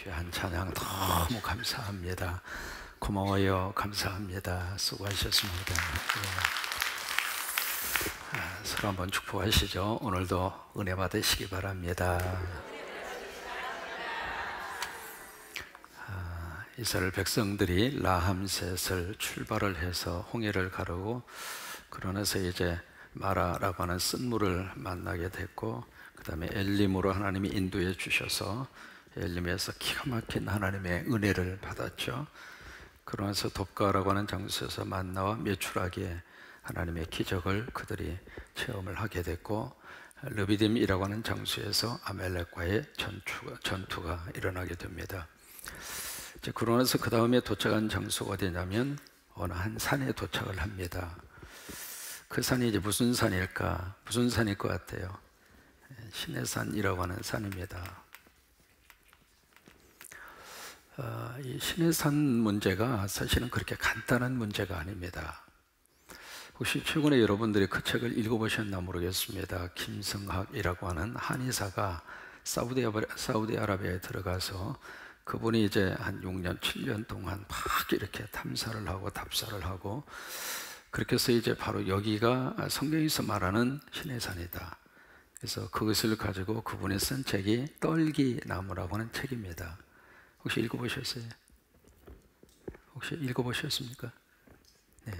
귀한 찬양 너무 감사합니다. 고마워요. 감사합니다. 수고하셨습니다. 서로 한번 축복하시죠. 오늘도 은혜 받으시기 바랍니다. 이스라엘 백성들이 라함셋을 출발을 해서 홍해를 가르고 그러면서 이제 마라라고 하는 쓴물을 만나게 됐고, 그 다음에 엘림으로 하나님이 인도해 주셔서 엘림에서 기가 막힌 하나님의 은혜를 받았죠. 그러면서 돕가라고 하는 장소에서 만나와 메추라기에 하나님의 기적을 그들이 체험을 하게 됐고, 르비딤이라고 하는 장소에서 아멜렉과의 전투가 일어나게 됩니다. 이제 그러면서 그 다음에 도착한 장소가 어디냐면 어느 한 산에 도착을 합니다. 그 산이 이제 무슨 산일까? 무슨 산일 것 같아요? 시내산이라고 하는 산입니다. 이 시내산 문제가 사실은 그렇게 간단한 문제가 아닙니다. 혹시 최근에 여러분들이 그 책을 읽어보셨나 모르겠습니다. 김성학이라고 하는 한의사가 사우디아라비아에 들어가서 그분이 이제 한 6년, 7년 동안 막 이렇게 탐사를 하고 답사를 하고, 그렇게 해서 이제 바로 여기가 성경에서 말하는 시내산이다. 그래서 그것을 가지고 그분이 쓴 책이 떨기나무라고 하는 책입니다. 혹시 읽어보셨어요? 혹시 읽어보셨습니까? 네.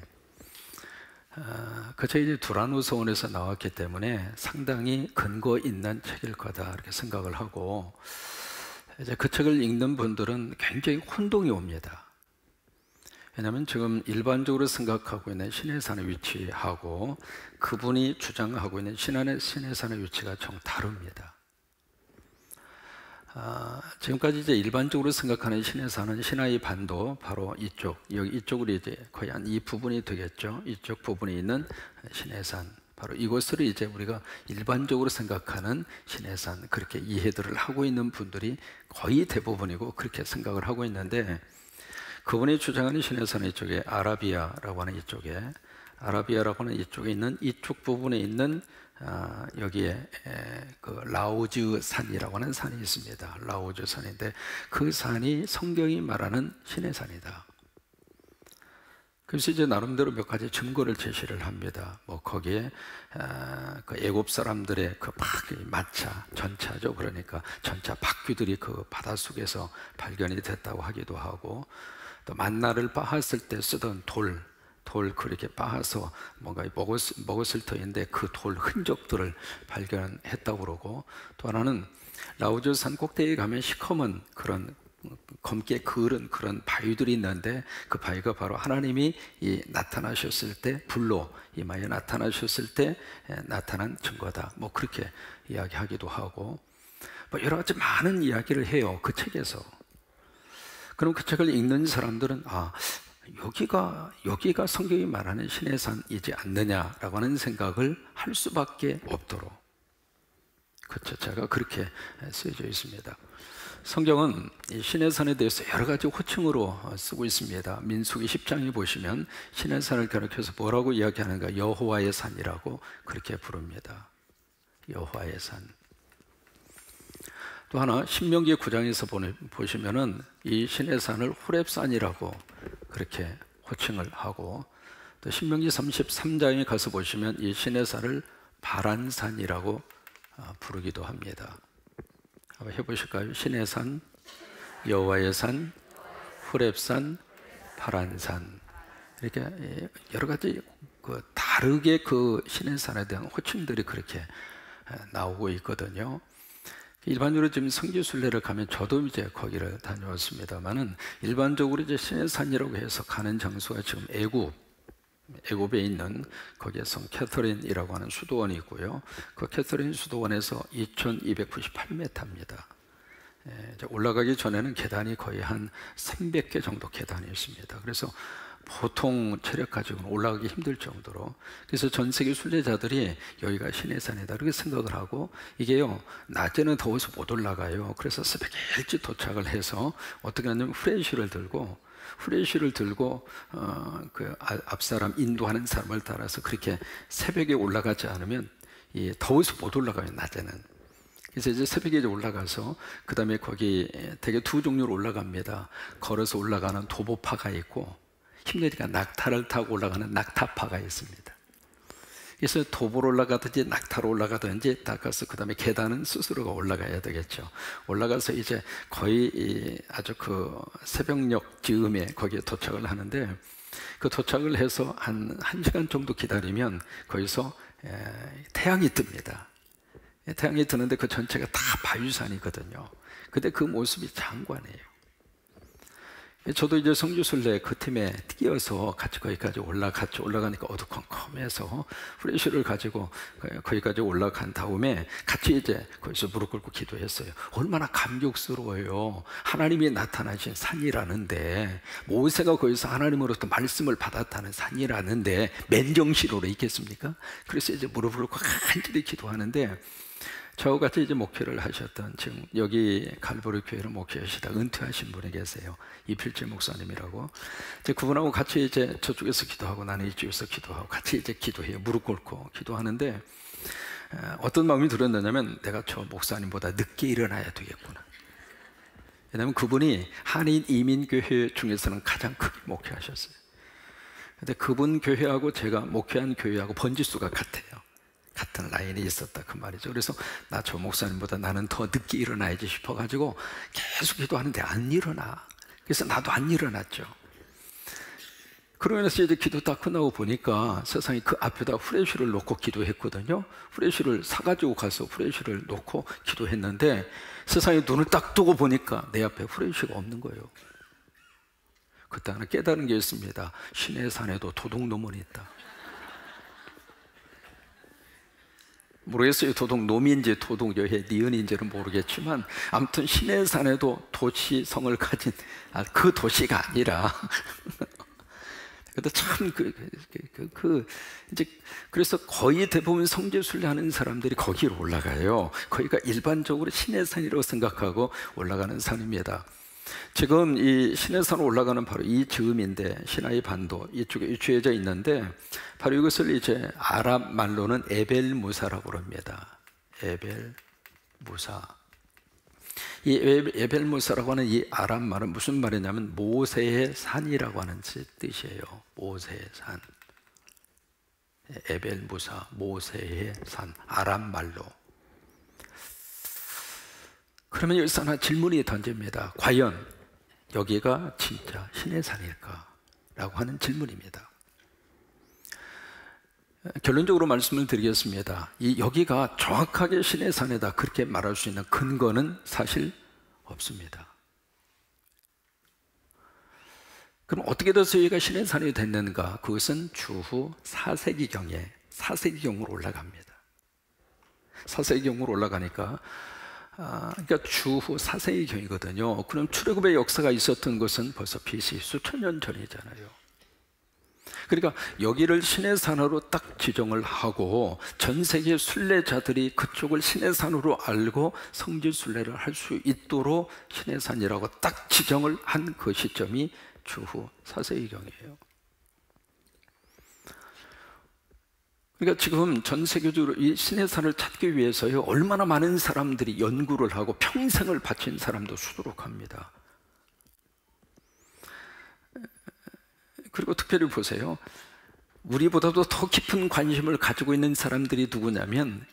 그 책이 이제 두라노 서원에서 나왔기 때문에 상당히 근거 있는 책일 거다 이렇게 생각을 하고, 이제 그 책을 읽는 분들은 굉장히 혼동이 옵니다. 왜냐하면 지금 일반적으로 생각하고 있는 시내산의 위치하고 그분이 주장하고 있는 시내산의 위치가 정 다릅니다. 지금까지 이제 일반적으로 생각하는 시내산은 시나이 반도 바로 여기 이쪽으로 이제 거의 한 이 부분이 되겠죠. 이쪽 부분에 있는 시내산, 바로 이곳을 이제 우리가 일반적으로 생각하는 시내산, 그렇게 이해들을 하고 있는 분들이 거의 대부분이고 그렇게 생각을 하고 있는데, 그분이 주장하는 시내산 이쪽에 아라비아라고 하는 이쪽에 있는 이쪽 부분에 있는 여기에 그 라오즈 산이라고 하는 산이 있습니다. 라오즈 산인데 그 산이 성경이 말하는 시내산이다. 그래서 이제 나름대로 몇 가지 증거를 제시를 합니다. 뭐 거기에 그 애굽 사람들의 그 마차, 전차죠. 그러니까 전차 바퀴들이 그 바닷속에서 발견이 됐다고 하기도 하고, 또 만나를 빻았을 때 쓰던 돌 그렇게 빻아서 뭔가 먹었을 터인데 그 돌 흔적들을 발견했다고 그러고, 또 하나는 라오즈 산 꼭대기에 가면 시커먼 그런 검게 그을은 그런 바위들이 있는데 그 바위가 바로 하나님이 나타나셨을 때, 불로 이마에 나타나셨을 때 나타난 증거다. 뭐 그렇게 이야기하기도 하고, 뭐 여러 가지 많은 이야기를 해요, 그 책에서. 그럼 그 책을 읽는 사람들은 여기가 성경이 말하는 시내산이지 않느냐라고 하는 생각을 할 수밖에 없도록 그 자체가 그렇게 쓰여져 있습니다. 성경은 이 시내산에 대해서 여러 가지 호칭으로 쓰고 있습니다. 민수기 10장에 보시면 시내산을 가리켜서 뭐라고 이야기하는가? 여호와의 산이라고 그렇게 부릅니다. 여호와의 산. 또 하나 신명기 9장에서 보시면은 이 시내산을 호렙산이라고 그렇게 호칭을 하고, 또 신명기 33장에 가서 보시면 이 시내산을 바란산이라고 부르기도 합니다. 한번 해보실까요? 시내산, 여호와의 산, 호렙산, 바란산, 이렇게 여러 가지 다르게 그 시내산에 대한 호칭들이 그렇게 나오고 있거든요. 일반적으로 지금 성지순례를 가면 저도 이제 거기를 다녀왔습니다만은, 일반적으로 이제 시내산이라고 해서 가는 장소가 지금 애굽에 있는 거기에 성 캐서린이라고 하는 수도원이 있고요. 그 캐서린 수도원에서 2298m입니다. 올라가기 전에는 계단이 거의 한 300개 정도 계단이 있습니다. 그래서 보통 체력 가지고는 올라가기 힘들 정도로, 그래서 전 세계 순례자들이 여기가 시내산이다 이렇게 생각을 하고, 이게요 낮에는 더워서 못 올라가요. 그래서 새벽에 일찍 도착을 해서 어떻게 하냐면 후레쉬를 들고 그 앞사람 인도하는 사람을 따라서 그렇게 새벽에 올라가지 않으면 더워서 못 올라가요, 낮에는. 그래서 이제 새벽에 이제 올라가서 그 다음에 거기 되게 두 종류로 올라갑니다. 걸어서 올라가는 도보파가 있고 힘내니까 낙타를 타고 올라가는 낙타파가 있습니다. 그래서 도보로 올라가든지 낙타로 올라가든지 다 가서 그 다음에 계단은 스스로가 올라가야 되겠죠. 올라가서 이제 거의 아주 그 새벽녘 즈음에 거기에 도착을 하는데, 그 도착을 해서 한 1시간 정도 기다리면 거기서 태양이 뜹니다. 태양이 뜨는데 그 전체가 다 바위산이거든요. 근데 그 모습이 장관이에요. 저도 이제 성지순례 그 팀에 뛰어서 같이 거기까지 올라갔죠. 올라가니까 어두컴컴해서 후레쉬를 가지고 거기까지 올라간 다음에 같이 이제 거기서 무릎 꿇고 기도했어요. 얼마나 감격스러워요. 하나님이 나타나신 산이라는데, 모세가 거기서 하나님으로부터 말씀을 받았다는 산이라는데 맨정신으로 있겠습니까? 그래서 이제 무릎을 꿇고 간절히 기도하는데, 저와 같이 이제 목회를 하셨던, 지금 여기 갈보리 교회를 목회하시다 은퇴하신 분이 계세요. 이필재 목사님이라고. 이제 그분하고 같이 이제 저쪽에서 기도하고 나는 이쪽에서 기도하고 같이 이제 기도해요. 무릎 꿇고 기도하는데, 어떤 마음이 들었느냐면 내가 저 목사님보다 늦게 일어나야 되겠구나. 왜냐하면 그분이 한인 이민교회 중에서는 가장 크게 목회하셨어요. 근데 그분 교회하고 제가 목회한 교회하고 번지수가 같아요. 같은 라인이 있었다 그 말이죠. 그래서 나 저 목사님보다 나는 더 늦게 일어나야지 싶어가지고 계속 기도하는데 안 일어나. 그래서 나도 안 일어났죠. 그러면서 이제 기도 다 끝나고 보니까 세상에 그 앞에다 후레쉬를 놓고 기도했거든요. 후레쉬를 사가지고 가서 후레쉬를 놓고 기도했는데, 세상에 눈을 딱 뜨고 보니까 내 앞에 후레쉬가 없는 거예요. 그때 하나 깨달은 게 있습니다. 신의 산에도 도둑놈은 있다. 모르겠어요. 도둑놈인지 도둑여해 니은인지는 모르겠지만, 아무튼 신의 산에도 도시성을 가진 그 도시가 아니라 근데 참 이제 그래서 거의 대부분 성지순례하는 사람들이 거기로 올라가요. 거기가 일반적으로 신의 산이라고 생각하고 올라가는 산입니다. 지금 이 신의 산으로 올라가는 바로 이 즈음인데, 시나이 반도 이쪽에 위치해져 있는데, 바로 이것을 이제 아랍 말로는 에벨무사라고 합니다. 에벨무사. 이 에벨무사라고 하는 이 아랍 말은 무슨 말이냐면 모세의 산이라고 하는 뜻이에요. 모세의 산. 에벨무사, 모세의 산, 아랍 말로. 그러면 여기서 하나 질문이 던집니다. 과연 여기가 진짜 신의 산일까? 라고 하는 질문입니다. 결론적으로 말씀을 드리겠습니다. 여기가 정확하게 신의 산이다 그렇게 말할 수 있는 근거는 사실 없습니다. 그럼 어떻게 돼서 여기가 신의 산이 됐는가? 그것은 주후 4세기경으로 올라갑니다. 4세기경으로 올라가니까 그러니까 주후 4세기경이거든요. 그럼 출애굽의 역사가 있었던 것은 벌써 BC 수천 년 전이잖아요. 그러니까 여기를 신의 산으로 딱 지정을 하고 전 세계 순례자들이 그쪽을 신의 산으로 알고 성지 순례를 할 수 있도록 신의 산이라고 딱 지정을 한 그 시점이 주후 4세기경이에요. 그러니까 지금 전 세계적으로 이 신의 산을 찾기 위해서요, 얼마나 많은 사람들이 연구를 하고 평생을 바친 사람도 수두룩합니다. 그리고 특별히 보세요. 우리보다도 더 깊은 관심을 가지고 있는 사람들이 누구냐면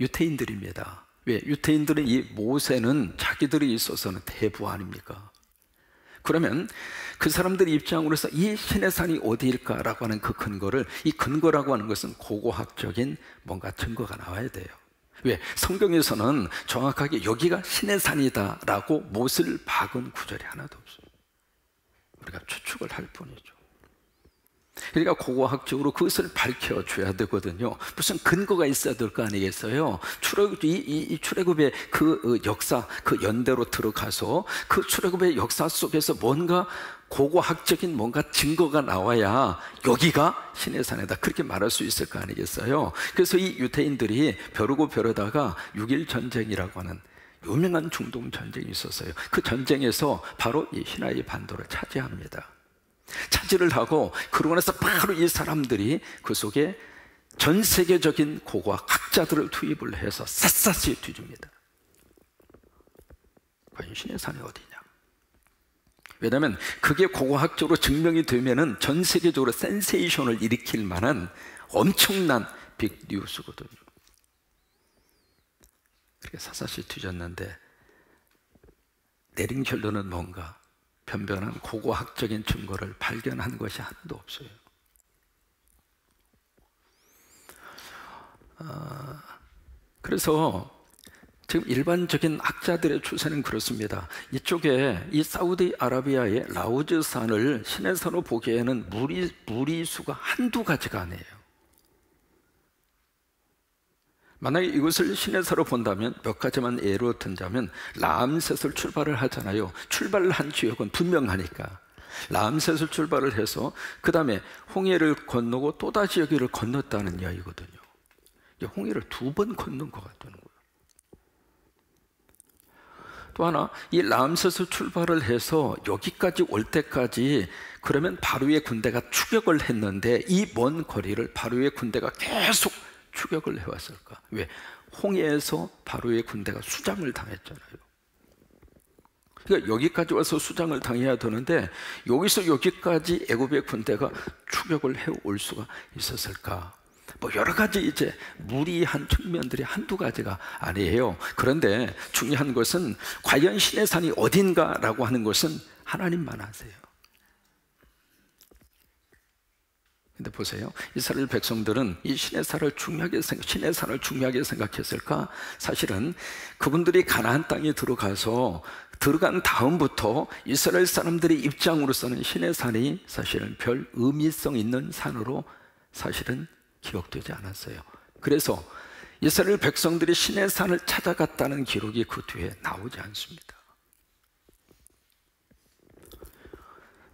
유태인들입니다. 왜? 유태인들은 이 모세는 자기들이 있어서는 대부 아닙니까? 그러면 그 사람들의 입장으로서 이 신의 산이 어디일까라고 하는 그 근거를, 이 근거라고 하는 것은 고고학적인 뭔가 증거가 나와야 돼요. 왜? 성경에서는 정확하게 여기가 신의 산이다라고 못을 박은 구절이 하나도 없어요. 우리가 추측을 할 뿐이죠. 그러니까 고고학적으로 그것을 밝혀줘야 되거든요. 무슨 근거가 있어야 될 거 아니겠어요? 이 출애굽의 그 역사, 그 연대로 들어가서 그 출애굽의 역사 속에서 뭔가 고고학적인 뭔가 증거가 나와야 여기가 신의 산이다 그렇게 말할 수 있을 거 아니겠어요? 그래서 이 유태인들이 벼르고 벼르다가 6.1 전쟁이라고 하는 유명한 중동 전쟁이 있었어요. 그 전쟁에서 바로 이 시나이 반도를 차지합니다. 차지를 하고 그러고 나서 바로 이 사람들이 그 속에 전 세계적인 고고학 학자들을 투입을 해서 샅샅이 뒤집니다. 과연 신의 산이 어디냐? 왜냐하면 그게 고고학적으로 증명이 되면은 전 세계적으로 센세이션을 일으킬 만한 엄청난 빅뉴스거든요. 그렇게 샅샅이 뒤졌는데 내린 결론은 뭔가? 변변한 고고학적인 증거를 발견한 것이 하나도 없어요. 그래서 지금 일반적인 학자들의 추세는 그렇습니다. 이쪽에 이 사우디아라비아의 라우즈산을 신의 산으로 보기에는 무리수가 한두 가지가 아니에요. 만약에 이것을 신의 산으로 본다면 몇 가지만 예로 든다면 라암셋을 출발을 하잖아요. 출발을 한 지역은 분명하니까 라암셋을 출발을 해서 그 다음에 홍해를 건너고 또다시 여기를 건넜다는 이야기거든요. 홍해를 2번 건넌 것 같다는 거예요. 또 하나, 이 라암셋을 출발을 해서 여기까지 올 때까지 그러면 바로의 군대가 추격을 했는데 이 먼 거리를 바로의 군대가 계속 추격을 해왔을까? 왜? 홍해에서 바로의 군대가 수장을 당했잖아요. 그러니까 여기까지 와서 수장을 당해야 되는데 여기서 여기까지 애굽의 군대가 추격을 해올 수가 있었을까? 뭐 여러 가지 이제 무리한 측면들이 한두 가지가 아니에요. 그런데 중요한 것은 과연 신의 산이 어딘가라고 하는 것은 하나님만 아세요. 근데 보세요. 이스라엘 백성들은 이 신의 산을 중요하게 생각했을까? 사실은 그분들이 가나안 땅에 들어간 다음부터 이스라엘 사람들의 입장으로서는 신의 산이 사실은 별 의미성 있는 산으로 사실은 기억되지 않았어요. 그래서 이스라엘 백성들이 신의 산을 찾아갔다는 기록이 그 뒤에 나오지 않습니다.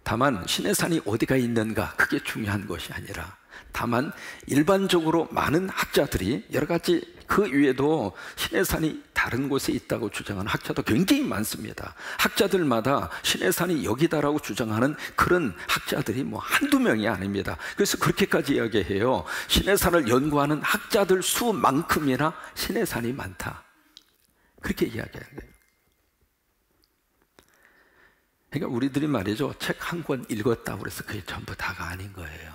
다만 신의 산이 어디가 있는가 그게 중요한 것이 아니라 다만 일반적으로 많은 학자들이 여러 가지 그 외에도 신의 산이 다른 곳에 있다고 주장하는 학자도 굉장히 많습니다. 학자들마다 신의 산이 여기다라고 주장하는 그런 학자들이 뭐 한두 명이 아닙니다. 그래서 그렇게까지 이야기해요. 신의 산을 연구하는 학자들 수만큼이나 신의 산이 많다. 그렇게 이야기하는 거예요. 그러니까 우리들이 말이죠, 책 한 권 읽었다고 그래서 그게 전부 다가 아닌 거예요.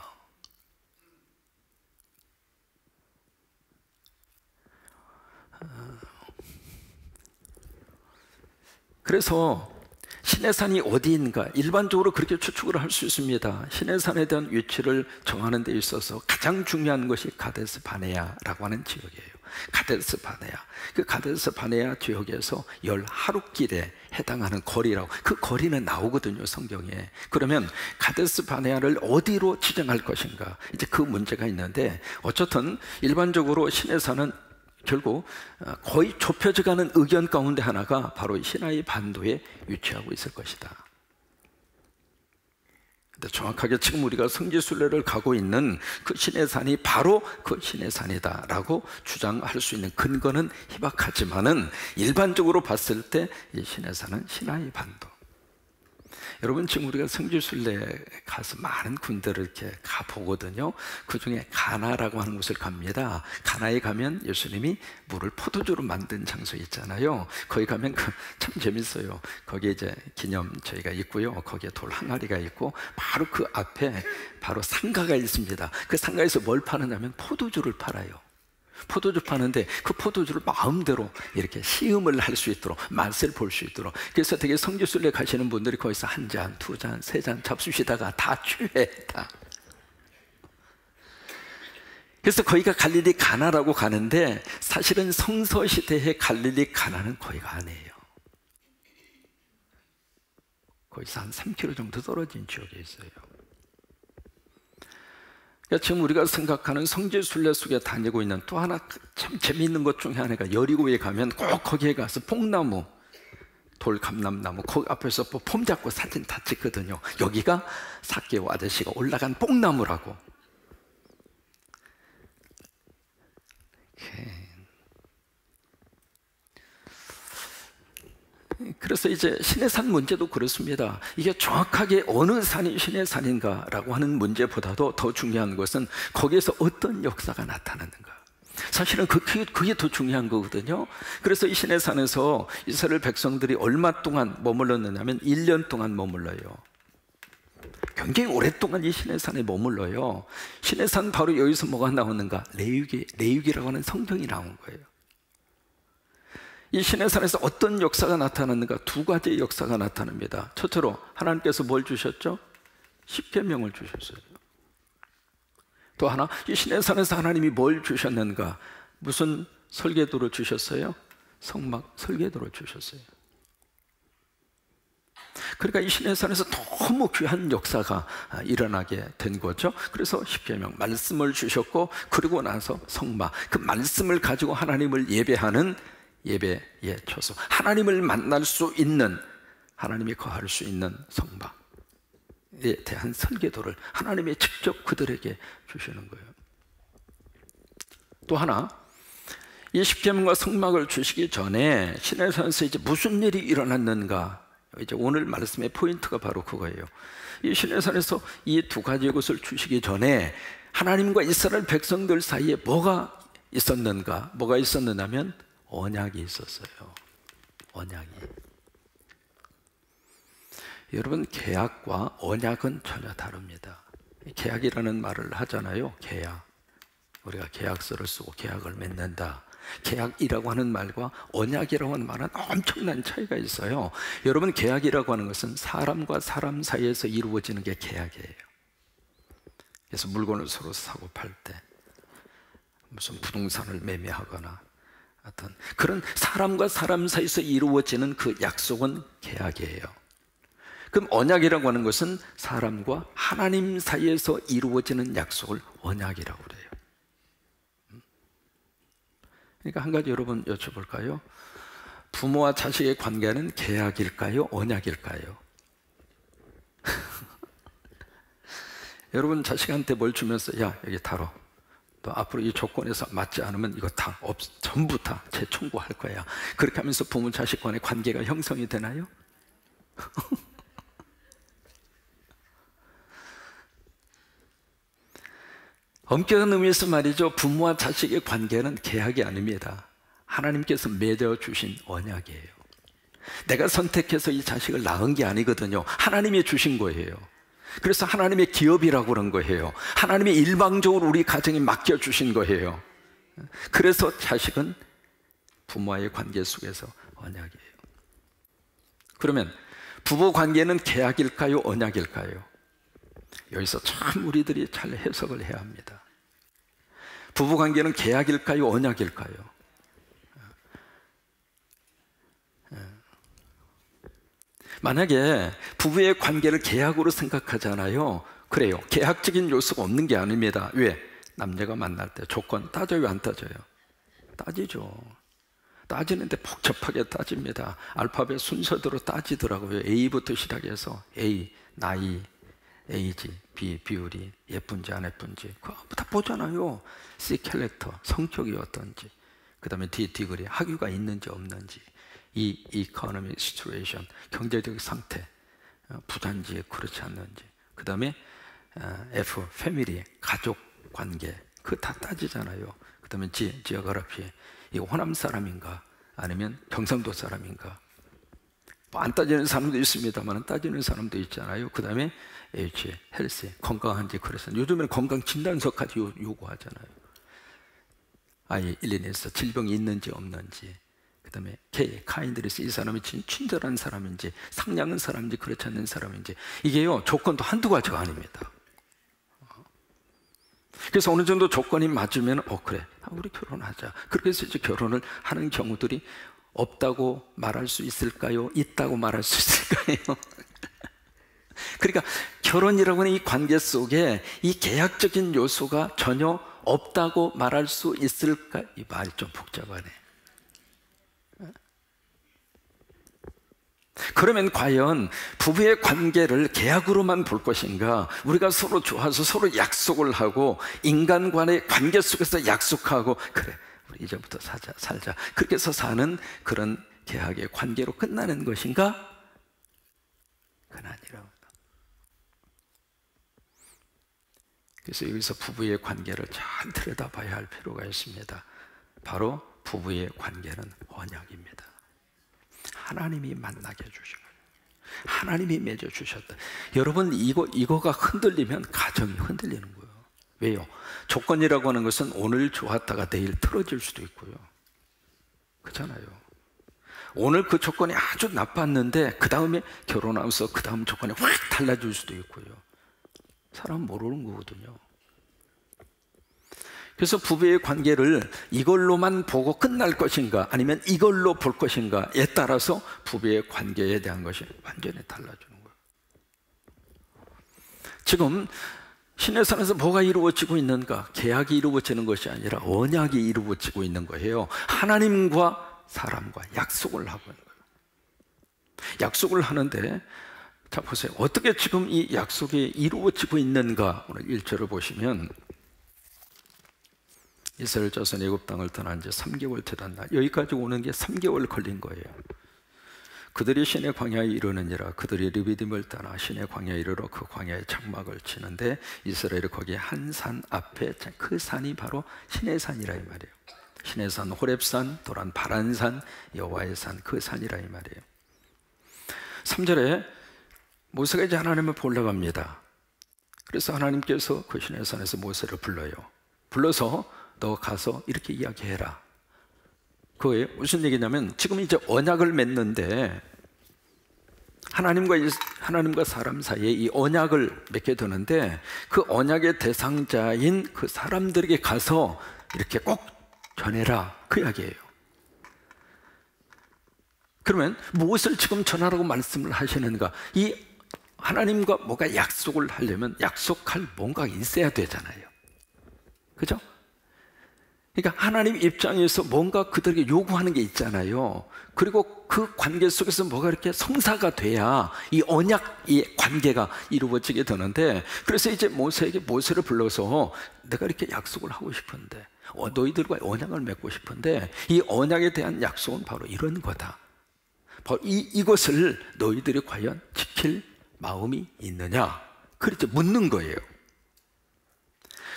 그래서 신의 산이 어디인가 일반적으로 그렇게 추측을 할 수 있습니다. 신의 산에 대한 위치를 정하는 데 있어서 가장 중요한 것이 가데스 바네아라고 하는 지역이에요. 가데스 바네아. 그 가데스 바네아 지역에서 10하루길에 해당하는 거리라고, 그 거리는 나오거든요, 성경에. 그러면 가데스 바네아를 어디로 지정할 것인가, 이제 그 문제가 있는데, 어쨌든 일반적으로 신의 산은 결국 거의 좁혀져가는 의견 가운데 하나가 바로 시나이 반도에 위치하고 있을 것이다. 근데 정확하게 지금 우리가 성지순례를 가고 있는 그 신의 산이 바로 그 신의 산이다라고 주장할 수 있는 근거는 희박하지만은 일반적으로 봤을 때 이 신의 산은 시나이 반도. 여러분, 지금 우리가 성지순례 가서 많은 군대를 이렇게 가보거든요. 그 중에 가나라고 하는 곳을 갑니다. 가나에 가면 예수님이 물을 포도주로 만든 장소 있잖아요. 거기 가면 참 재밌어요. 거기에 이제 기념 저희가 있고요. 거기에 돌 항아리가 있고 바로 그 앞에 바로 상가가 있습니다. 그 상가에서 뭘 파느냐면 포도주를 팔아요. 포도주 파는데 그 포도주를 마음대로 이렇게 시음을 할 수 있도록, 맛을 볼 수 있도록. 그래서 되게 성지순례 가시는 분들이 거기서 한 잔, 두 잔, 세 잔 잡수시다가 다 취했다. 그래서 거기가 갈릴리 가나라고 가는데 사실은 성서시대의 갈릴리 가나는 거기가 아니에요. 거기서 한 3km 정도 떨어진 지역에 있어요. 지금 우리가 생각하는 성지순례 속에 다니고 있는 또 하나 참 재미있는 것 중에 하나가 여리고에 가면 꼭 거기에 가서 뽕나무, 돌감람나무 거기 앞에서 폼 잡고 사진 다 찍거든요. 여기가 사케오 아저씨가 올라간 뽕나무라고. 그래서 이제 신의 산 문제도 그렇습니다. 이게 정확하게 어느 산이 신의 산인가라고 하는 문제보다도 더 중요한 것은 거기에서 어떤 역사가 나타나는가. 사실은 그게 더 중요한 거거든요. 그래서 이 시내산에서 이스라엘 백성들이 얼마 동안 머물렀느냐면 1년 동안 머물러요. 굉장히 오랫동안 이 시내산에 머물러요. 시내산 바로 여기서 뭐가 나오는가? 레위기라고 하는 성경이 나온 거예요. 이 시내산에서 어떤 역사가 나타났는가? 두 가지의 역사가 나타납니다. 첫째로 하나님께서 뭘 주셨죠? 십계명을 주셨어요. 또 하나, 이 시내산에서 하나님이 뭘 주셨는가? 무슨 설계도를 주셨어요? 성막 설계도를 주셨어요. 그러니까 이 시내산에서 너무 귀한 역사가 일어나게 된 거죠. 그래서 십계명 말씀을 주셨고, 그리고 나서 성막, 그 말씀을 가지고 하나님을 예배하는 예배의 처소, 하나님을 만날 수 있는, 하나님이 거할 수 있는 성막에 대한 설계도를 하나님이 직접 그들에게 주시는 거예요. 또 하나, 이 십계명과 성막을 주시기 전에 시내산에서 이제 무슨 일이 일어났는가? 이제 오늘 말씀의 포인트가 바로 그거예요. 이 시내산에서 이 두 가지 것을 주시기 전에 하나님과 이스라엘 백성들 사이에 뭐가 있었는가? 뭐가 있었느냐면 언약이 있었어요. 언약이. 여러분, 계약과 언약은 전혀 다릅니다. 계약이라는 말을 하잖아요. 계약. 우리가 계약서를 쓰고 계약을 맺는다. 계약이라고 하는 말과 언약이라고 하는 말은 엄청난 차이가 있어요. 여러분, 계약이라고 하는 것은 사람과 사람 사이에서 이루어지는 게 계약이에요. 그래서 물건을 서로 사고 팔 때, 무슨 부동산을 매매하거나 어떤 그런 사람과 사람 사이에서 이루어지는 그 약속은 계약이에요. 그럼 언약이라고 하는 것은 사람과 하나님 사이에서 이루어지는 약속을 언약이라고 그래요. 그러니까 한 가지 여러분 여쭤볼까요? 부모와 자식의 관계는 계약일까요? 언약일까요? 여러분 자식한테 뭘 주면서 야, 여기 다뤄. 또 앞으로 이 조건에서 맞지 않으면 이거 다 전부 다 재청구할 거야. 그렇게 하면서 부모 자식 간의 관계가 형성이 되나요? 엄격한 의미에서 말이죠, 부모와 자식의 관계는 계약이 아닙니다. 하나님께서 맺어주신 언약이에요. 내가 선택해서 이 자식을 낳은 게 아니거든요. 하나님이 주신 거예요. 그래서 하나님의 기업이라고 그런 거예요. 하나님이 일방적으로 우리 가정에 맡겨주신 거예요. 그래서 자식은 부모와의 관계 속에서 언약이에요. 그러면 부부 관계는 계약일까요? 언약일까요? 여기서 참 우리들이 잘 해석을 해야 합니다. 부부 관계는 계약일까요? 언약일까요? 만약에 부부의 관계를 계약으로 생각하잖아요. 그래요. 계약적인 요소가 없는 게 아닙니다. 왜? 남녀가 만날 때 조건 따져요, 안 따져요? 따지죠. 따지는데 복잡하게 따집니다. 알파벳 순서대로 따지더라고요. A부터 시작해서 A, 나이, 에이지, 비율이 예쁜지 안 예쁜지 그거 다 보잖아요. C 캐릭터, 성격이 어떤지, 그 다음에 D 디그리, 학위가 있는지 없는지, E economic situation, 경제적 상태, 부자인지 그렇지 않는지, 그 다음에 F family, 가족 관계, 그거 다 따지잖아요. 그 다음에 G geography, 이거 호남 사람인가 아니면 경상도 사람인가, 뭐 안 따지는 사람도 있습니다만 따지는 사람도 있잖아요. 그 다음에 H, 헬스, 건강한지. 그래서 요즘에는 건강 진단서까지 요구하잖아요. I, 일리네스, 질병이 있는지 없는지. 그 다음에 K, 카인드리스, 이 사람이 친절한 사람인지, 상냥한 사람인지, 그렇지 않는 사람인지. 이게요, 조건도 한두 가지가 아닙니다. 그래서 어느 정도 조건이 맞으면 그래, 우리 결혼하자. 그렇게 해서 이제 결혼을 하는 경우들이 없다고 말할 수 있을까요? 있다고 말할 수 있을까요? 그러니까 결혼이라고 하는 이 관계 속에 이 계약적인 요소가 전혀 없다고 말할 수 있을까? 이 말이 좀 복잡하네. 그러면 과연 부부의 관계를 계약으로만 볼 것인가? 우리가 서로 좋아서 서로 약속을 하고 인간 간의 관계 속에서 약속하고 그래, 우리 이제부터 살자. 그렇게 해서 사는 그런 계약의 관계로 끝나는 것인가? 그건 아니라고. 그래서 여기서 부부의 관계를 잘 들여다봐야 할 필요가 있습니다. 바로 부부의 관계는 언약입니다. 하나님이 만나게 해주신 거예요. 하나님이 맺어주셨다. 여러분, 이거가 흔들리면 가정이 흔들리는 거예요. 왜요? 조건이라고 하는 것은 오늘 좋았다가 내일 틀어질 수도 있고요. 그렇잖아요. 오늘 그 조건이 아주 나빴는데 그 다음에 결혼하면서 그 다음 조건이 확 달라질 수도 있고요. 사람 모르는 거거든요. 그래서 부부의 관계를 이걸로만 보고 끝날 것인가 아니면 이걸로 볼 것인가에 따라서 부부의 관계에 대한 것이 완전히 달라지는 거예요. 지금 신의 산에서 뭐가 이루어지고 있는가? 계약이 이루어지는 것이 아니라 언약이 이루어지고 있는 거예요. 하나님과 사람과 약속을 하고 있는 거예요. 약속을 하는데, 자 보세요. 어떻게 지금 이 약속이 이루어지고 있는가? 오늘 1절을 보시면 이스라엘 자손이 애굽 땅을 떠난 지 3개월 되던 날, 여기까지 오는 게 3개월 걸린 거예요. 그들이 시내 광야에 이르느니라. 그들이 르비딤을 떠나 시내 광야에 이르러 그 광야에 장막을 치는데 이스라엘이 거기 한 산 앞에, 그 산이 바로 시내 산이라 이 말이에요. 시내 산, 호렙산, 도란 바란산, 여호와의 산, 그 산이라 이 말이에요. 3절에 모세가 이제 하나님을 보러 갑니다. 그래서 하나님께서 그 시내 산에서 모세를 불러요. 불러서 너 가서 이렇게 이야기해라. 그게 무슨 얘기냐면, 지금 이제 언약을 맺는데 하나님과 사람 사이에 이 언약을 맺게 되는데, 그 언약의 대상자인 그 사람들에게 가서 이렇게 꼭 전해라, 그 이야기예요. 그러면 무엇을 지금 전하라고 말씀을 하시는가? 이 하나님과 뭐가 약속을 하려면 약속할 뭔가 있어야 되잖아요. 그죠? 그러니까 하나님 입장에서 뭔가 그들에게 요구하는 게 있잖아요. 그리고 그 관계 속에서 뭐가 이렇게 성사가 돼야 이 언약의 관계가 이루어지게 되는데, 그래서 이제 모세를 불러서 내가 이렇게 약속을 하고 싶은데, 너희들과 언약을 맺고 싶은데 이 언약에 대한 약속은 바로 이런 거다. 바로 이것을 너희들이 과연 지킬 마음이 있느냐? 그렇게 묻는 거예요.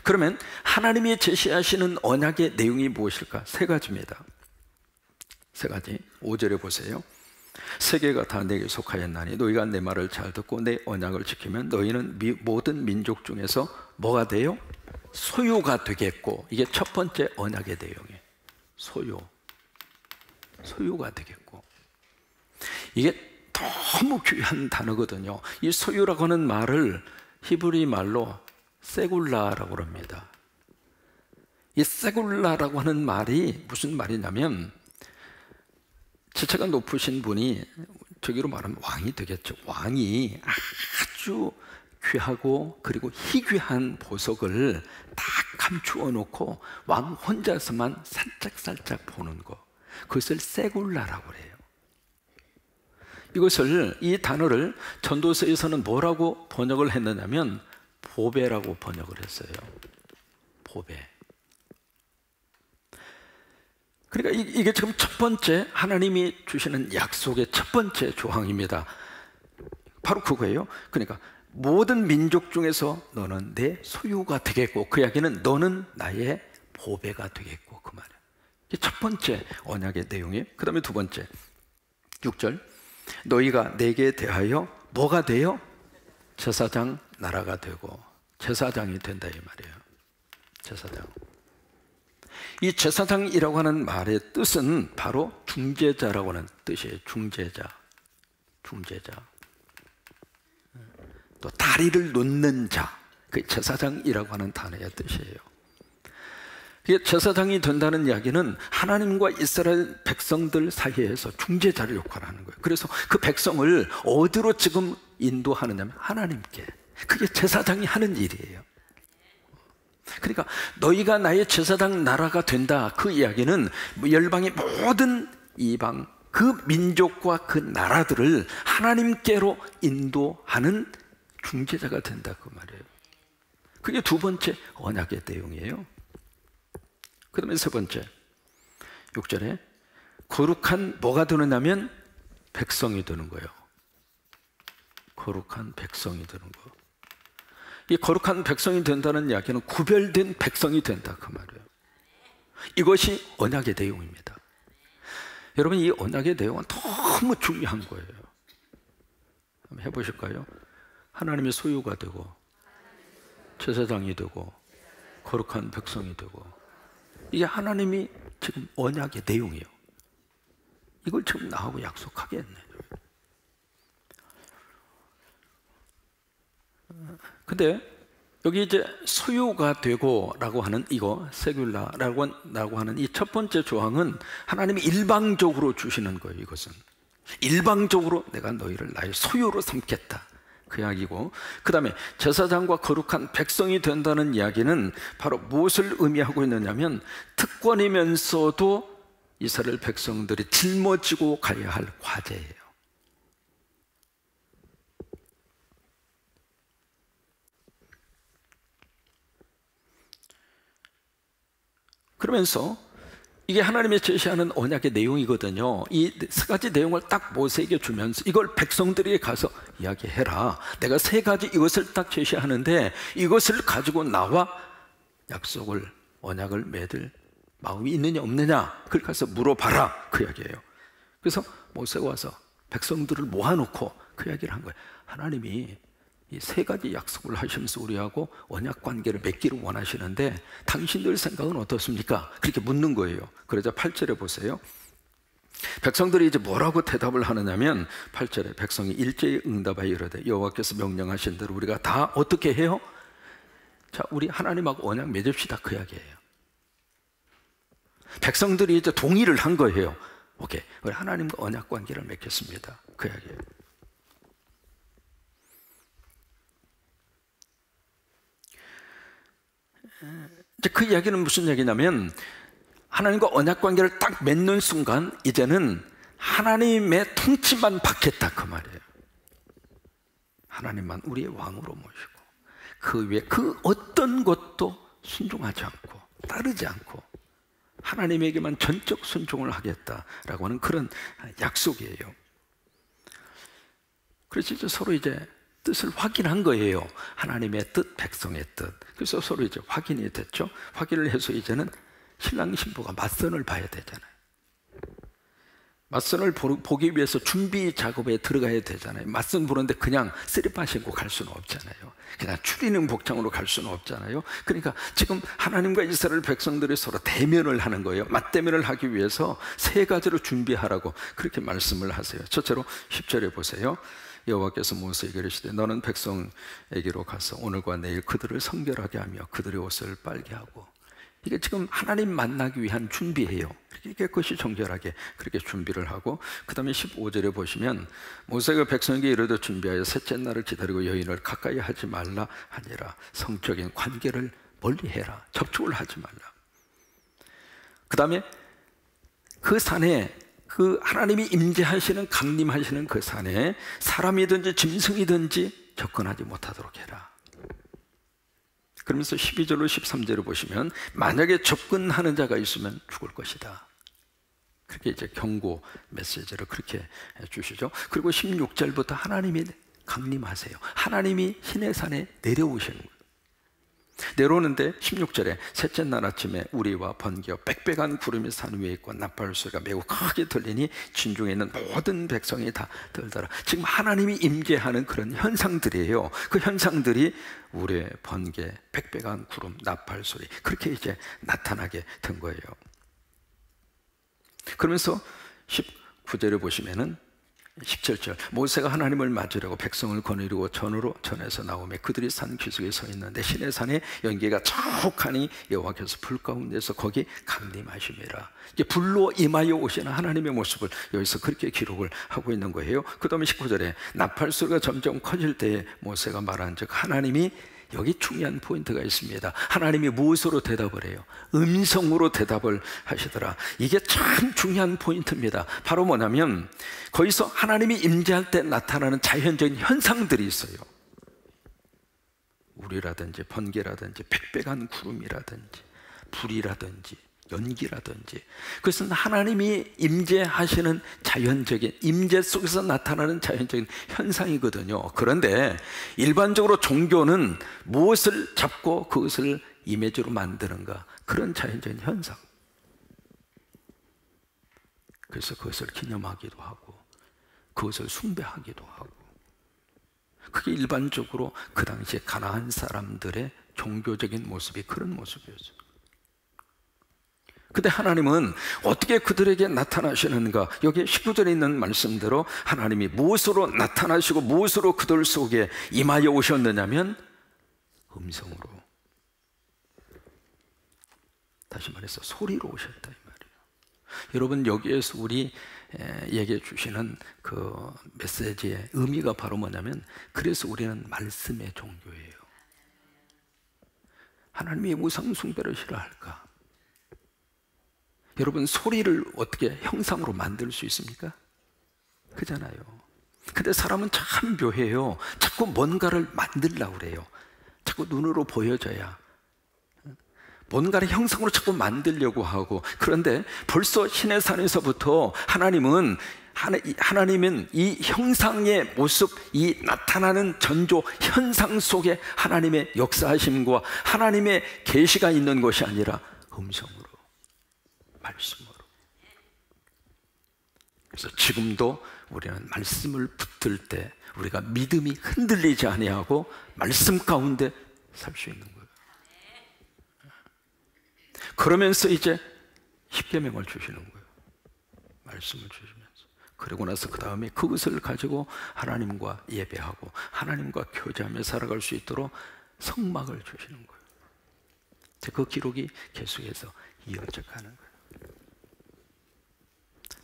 그러면 하나님이 제시하시는 언약의 내용이 무엇일까? 3가지입니다. 3가지. 5절에 보세요. 세계가 다 내게 속하였나니 너희가 내 말을 잘 듣고 내 언약을 지키면 너희는 모든 민족 중에서 뭐가 돼요? 소유가 되겠고. 이게 첫 번째 언약의 내용이에요. 소유가 되겠고. 이게 너무 귀한 단어거든요. 이 소유라고 하는 말을 히브리 말로 세굴라라고 합니다. 이 세굴라라고 하는 말이 무슨 말이냐면, 지체가 높으신 분이, 저기로 말하면 왕이 되겠죠. 왕이 아주 귀하고 그리고 희귀한 보석을 다 감추어 놓고 왕 혼자서만 살짝살짝 보는 거, 그것을 세굴라라고 해요. 이 단어를 전도서에서는 뭐라고 번역을 했느냐면 보배라고 번역을 했어요. 보배. 그러니까 이게 지금 첫 번째 하나님이 주시는 약속의 첫 번째 조항입니다. 바로 그거예요. 그러니까 모든 민족 중에서 너는 내 소유가 되겠고, 그 이야기는 너는 나의 보배가 되겠고, 그 말이에요. 이게 첫 번째 언약의 내용이에요. 그 다음에 2번째 6절, 너희가 내게 대하여 뭐가 돼요? 제사장 나라가 되고, 제사장이 된다 이 말이에요. 제사장. 이 제사장이라고 하는 말의 뜻은 바로 중재자라고 하는 뜻이에요. 중재자. 또 다리를 놓는 자, 그 제사장이라고 하는 단어의 뜻이에요. 이게 제사장이 된다는 이야기는 하나님과 이스라엘 백성들 사이에서 중재자를 역할을 하는 거예요. 그래서 그 백성을 어디로 지금 인도하느냐면 하나님께. 그게 제사장이 하는 일이에요. 그러니까 너희가 나의 제사장 나라가 된다, 그 이야기는 열방의 모든 이방 그 민족과 그 나라들을 하나님께로 인도하는 중재자가 된다, 그 말이에요. 그게 2번째 언약의 내용이에요. 그 다음에 3번째 6절에 거룩한 뭐가 되느냐면 백성이 되는 거예요. 거룩한 백성이 되는 거. 이 거룩한 백성이 된다는 이야기는 구별된 백성이 된다 그 말이에요. 이것이 언약의 내용입니다. 여러분, 이 언약의 내용은 너무 중요한 거예요. 한번 해보실까요? 하나님의 소유가 되고 제사장이 되고 거룩한 백성이 되고, 이게 하나님이 지금 언약의 내용이에요. 이걸 지금 나하고 약속하겠네. 근데 여기 이제 소유가 되고라고 하는 이거 세귤라라고 하는 이 첫 번째 조항은 하나님이 일방적으로 주시는 거예요. 이것은 일방적으로 내가 너희를 나의 소유로 삼겠다 그 이야기고, 그 다음에 제사장과 거룩한 백성이 된다는 이야기는 바로 무엇을 의미하고 있느냐면 특권이면서도 이스라엘 백성들이 짊어지고 가야 할 과제예요. 그러면서 이게 하나님이 제시하는 언약의 내용이거든요. 이 세 가지 내용을 딱 모세에게 주면서 이걸 백성들에게 가서 이야기해라. 내가 세 가지 이것을 딱 제시하는데 이것을 가지고 나와 약속을, 언약을 맺을 마음이 있느냐 없느냐 그걸 가서 물어봐라 그 이야기예요. 그래서 모세가 와서 백성들을 모아놓고 그 이야기를 한 거예요. 하나님이 이 세 가지 약속을 하시면서 우리하고 언약 관계를 맺기를 원하시는데 당신들 생각은 어떻습니까? 그렇게 묻는 거예요. 그러자 8절에 보세요. 백성들이 이제 뭐라고 대답을 하느냐면 8절에 백성이 일제히 응답하여 이르되 여호와께서 명령하신 대로 우리가 다 어떻게 해요? 자, 우리 하나님하고 언약 맺읍시다 그 이야기예요. 백성들이 이제 동의를 한 거예요. 오케이, 우리 하나님과 언약 관계를 맺겠습니다 그 이야기예요. 이제 그 이야기는 무슨 얘기냐면 하나님과 언약 관계를 딱 맺는 순간 이제는 하나님의 통치만 받겠다 그 말이에요. 하나님만 우리의 왕으로 모시고 그 위에 그 어떤 것도 순종하지 않고 따르지 않고 하나님에게만 전적 순종을 하겠다라고 하는 그런 약속이에요. 그래서 이제 서로 이제 뜻을 확인한 거예요. 하나님의 뜻, 백성의 뜻. 그래서 서로 이제 확인이 됐죠. 확인을 해서 이제는 신랑 신부가 맞선을 봐야 되잖아요. 맞선을 보기 위해서 준비 작업에 들어가야 되잖아요. 맞선 보는데 그냥 쓰리빠 신고 갈 수는 없잖아요. 그냥 추리닝 복장으로 갈 수는 없잖아요. 그러니까 지금 하나님과 이스라엘 백성들이 서로 대면을 하는 거예요. 맞대면을 하기 위해서 세 가지를 준비하라고 그렇게 말씀을 하세요. 첫째로 10절에 보세요. 여호와께서 모세에게 이르시되 너는 백성에게로 가서 오늘과 내일 그들을 성결하게 하며 그들의 옷을 빨게 하고, 이게 지금 하나님 만나기 위한 준비예요. 이렇게 깨끗이 정결하게 그렇게 준비를 하고, 그 다음에 15절에 보시면 모세가 백성에게 이르되 준비하여 셋째 날을 기다리고 여인을 가까이 하지 말라 하니라. 성적인 관계를 멀리해라. 접촉을 하지 말라. 그 다음에 그 산에 그 하나님이 임재하시는 강림하시는 그 산에 사람이든지 짐승이든지 접근하지 못하도록 해라. 그러면서 12절로 13절을 보시면 만약에 접근하는 자가 있으면 죽을 것이다. 그렇게 이제 경고 메시지를 그렇게 주시죠. 그리고 16절부터 하나님이 강림하세요. 하나님이 시내산에 내려오시는 거예요. 내려오는데 16절에 셋째 날 아침에 우리와 번개와 빽빽한 구름이 산 위에 있고 나팔 소리가 매우 크게 들리니 진중에 있는 모든 백성이 다 떨더라. 지금 하나님이 임재하는 그런 현상들이에요. 그 현상들이 우리의 번개, 빽빽한 구름, 나팔 소리 그렇게 이제 나타나게 된 거예요. 그러면서 19절에 보시면은 17절 모세가 하나님을 맞으려고 백성을 거느리고 전에서 나오며 그들이 산 기슭에 서 있는데 시내산에 연기가 촉하니 여호와께서 불 가운데서 거기 강림하심이라. 이제 불로 임하여 오시는 하나님의 모습을 여기서 그렇게 기록을 하고 있는 거예요. 그 다음에 19절에 나팔 소리가 점점 커질 때에 모세가 말한 즉 하나님이, 여기 중요한 포인트가 있습니다. 하나님이 무엇으로 대답을 해요? 음성으로 대답을 하시더라. 이게 참 중요한 포인트입니다. 바로 뭐냐면 거기서 하나님이 임재할 때 나타나는 자연적인 현상들이 있어요. 우리라든지 번개라든지 빽빽한 구름이라든지 불이라든지 연기라든지, 그것은 하나님이 임재하시는 자연적인, 임재 속에서 나타나는 자연적인 현상이거든요. 그런데 일반적으로 종교는 무엇을 잡고 그것을 이미지로 만드는가, 그런 자연적인 현상. 그래서 그것을 기념하기도 하고 그것을 숭배하기도 하고, 그게 일반적으로 그 당시에 가나안 사람들의 종교적인 모습이 그런 모습이었어요. 근데 하나님은 어떻게 그들에게 나타나시는가? 여기 19절에 있는 말씀대로 하나님이 무엇으로 나타나시고 무엇으로 그들 속에 임하여 오셨느냐면 음성으로, 다시 말해서 소리로 오셨다 이 말이에요. 여러분, 여기에서 우리 얘기해 주시는 그 메시지의 의미가 바로 뭐냐면, 그래서 우리는 말씀의 종교예요. 하나님이 우상 숭배를 싫어할까? 여러분, 소리를 어떻게 형상으로 만들 수 있습니까? 그잖아요. 근데 사람은 참 묘해요. 자꾸 뭔가를 만들려고 그래요. 자꾸 눈으로 보여져야 뭔가를 형상으로 자꾸 만들려고 하고. 그런데 벌써 시내산에서부터 하나님은 이 형상의 모습, 이 나타나는 전조 현상 속에 하나님의 역사하심과 하나님의 계시가 있는 것이 아니라 음성으로, 말씀으로. 그래서 지금도 우리는 말씀을 붙들 때 우리가 믿음이 흔들리지 아니하고 말씀 가운데 살 수 있는 거예요. 그러면서 이제 십계명을 주시는 거예요. 말씀을 주시면서. 그리고 나서 그 다음에 그것을 가지고 하나님과 예배하고 하나님과 교제하며 살아갈 수 있도록 성막을 주시는 거예요. 그 기록이 계속해서 이어져 가는 거예요.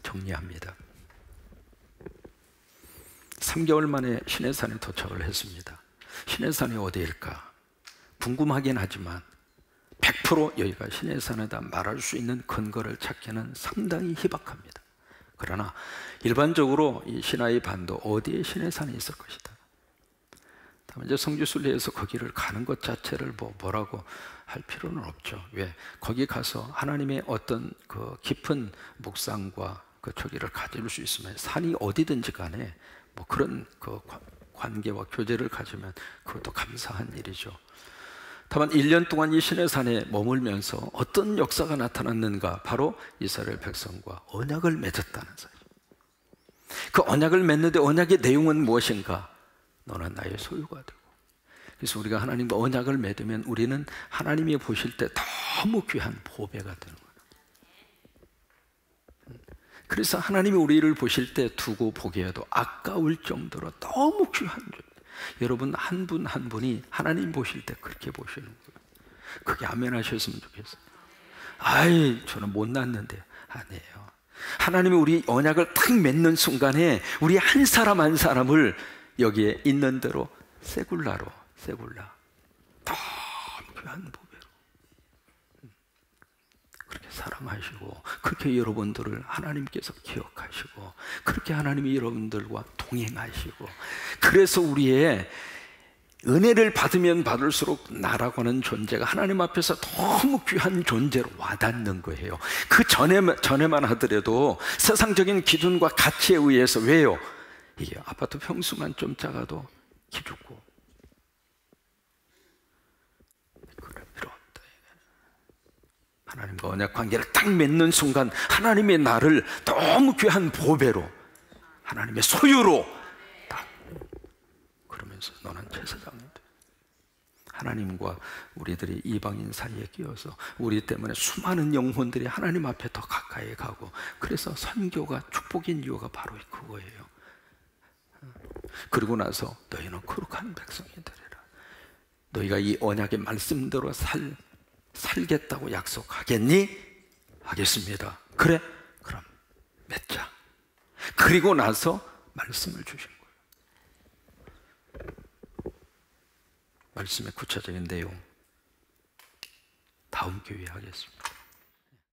정리합니다. 3개월 만에 시내산에 도착을 했습니다. 시내산이 어디일까? 궁금하긴 하지만 100% 여기가 시내산이다 말할 수 있는 근거를 찾기는 상당히 희박합니다. 그러나 일반적으로 이 시나이 반도 어디에 시내산이 있을 것이다. 다만 이제 성지순례에서 거기를 가는 것 자체를 뭐라고 할 필요는 없죠. 왜? 거기 가서 하나님의 어떤 그 깊은 묵상과 그 초기를 가질 수 있으면 산이 어디든지 간에 뭐 그런 그 관계와 교제를 가지면 그것도 감사한 일이죠. 다만 1년 동안 이 시내산에 머물면서 어떤 역사가 나타났는가? 바로 이스라엘 백성과 언약을 맺었다는 사실. 그 언약을 맺는데 언약의 내용은 무엇인가? 너는 나의 소유가 되고. 그래서 우리가 하나님과 언약을 맺으면 우리는 하나님이 보실 때 너무 귀한 보배가 되는 거예요. 그래서 하나님이 우리를 보실 때 두고 보기에도 아까울 정도로 너무 귀한 존재. 여러분, 한 분 한 분이 하나님 보실 때 그렇게 보시는 거예요. 그게 아멘 하셨으면 좋겠어요. 아이, 저는 못 났는데. 아니에요. 하나님이 우리 언약을 딱 맺는 순간에 우리 한 사람 한 사람을 여기에 있는 대로 세굴라 너무 귀한 보배로 그렇게 사랑하시고, 그렇게 여러분들을 하나님께서 기억하시고, 그렇게 하나님이 여러분들과 동행하시고, 그래서 우리의 은혜를 받으면 받을수록 나라고 하는 존재가 하나님 앞에서 너무 귀한 존재로 와닿는 거예요. 그 전에만 하더라도 세상적인 기준과 가치에 의해서, 왜요? 이게 아파트 평수만 좀 작아도 기죽고 그럴 필요 없다. 하나님과 언약 관계를 딱 맺는 순간 하나님의 나를 너무 귀한 보배로, 하나님의 소유로 딱, 그러면서 너는 제사장이 돼. 하나님과 우리들이 이방인 사이에 끼어서 우리 때문에 수많은 영혼들이 하나님 앞에 더 가까이 가고, 그래서 선교가 축복인 이유가 바로 그거예요. 그리고 나서 너희는 거룩한 백성이 되리라. 너희가 이 언약의 말씀대로 살겠다고 약속하겠니? 하겠습니다. 그래? 그럼 맺자. 그리고 나서 말씀을 주신 거예요. 말씀의 구체적인 내용 다음 기회에 하겠습니다.